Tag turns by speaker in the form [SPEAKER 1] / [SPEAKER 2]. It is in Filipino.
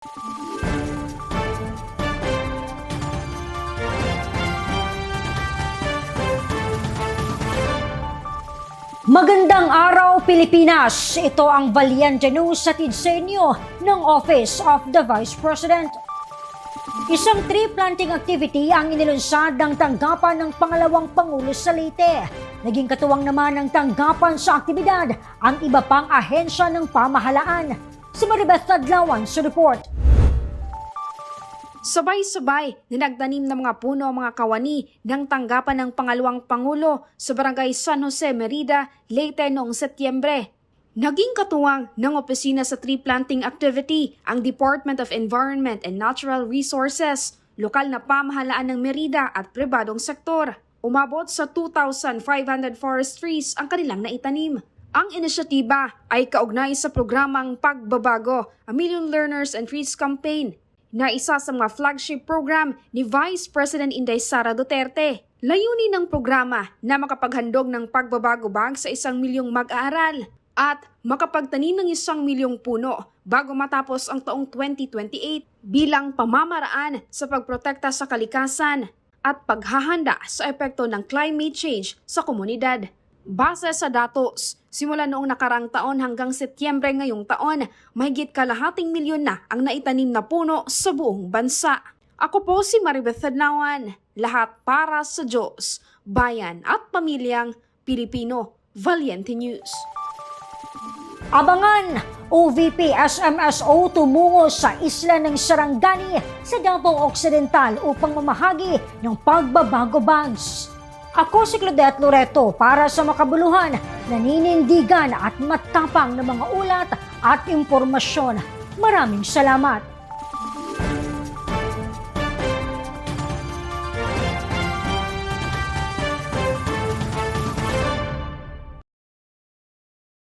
[SPEAKER 1] Magandang araw, Pilipinas! Ito ang Valiente News sa tinsenyo ng Office of the Vice President. Isang tree planting activity ang inilunsad ng tanggapan ng pangalawang Pangulo sa Leyte. Naging katuwang naman ng tanggapan sa aktibidad ang iba pang ahensya ng pamahalaan. Si Maribeth Tadlawan sa report.
[SPEAKER 2] Sabay-sabay na nagtanim ng mga puno ang mga kawani ng tanggapan ng pangalawang Pangulo sa Barangay San Jose, Merida, Leyte noong Setyembre. Naging katuwang ng opisina sa tree planting activity ang Department of Environment and Natural Resources, lokal na pamahalaan ng Merida at pribadong sektor. Umabot sa 2,500 forest trees ang kanilang naitanim. Ang inisyatiba ay kaugnay sa programang Pagbabago, A Million Learners and Trees Campaign, na isa sa mga flagship program ni Vice President Inday Sara Duterte. Layunin ng programa na makapaghandog ng pagbabago bag sa 1 milyong mag-aaral at makapagtanim ng 1 milyong puno bago matapos ang taong 2028 bilang pamamaraan sa pagprotekta sa kalikasan at paghahanda sa epekto ng climate change sa komunidad. Base sa datos, simula noong nakarang taon hanggang Setyembre ngayong taon, mahigit kalahating milyon na ang naitanim na puno sa buong bansa. Ako po si Maribeth Tadlawan, lahat para sa Diyos, bayan at pamilyang Pilipino. Valiente News.
[SPEAKER 1] Abangan! OVP SMSO tumungo sa isla ng Sarangani sa Davao Occidental upang mamahagi ng pagbabago bags. Ako si Claudette Loreto para sa makabuluhan, naninindigan at matapang na mga ulat at impormasyon. Maraming salamat!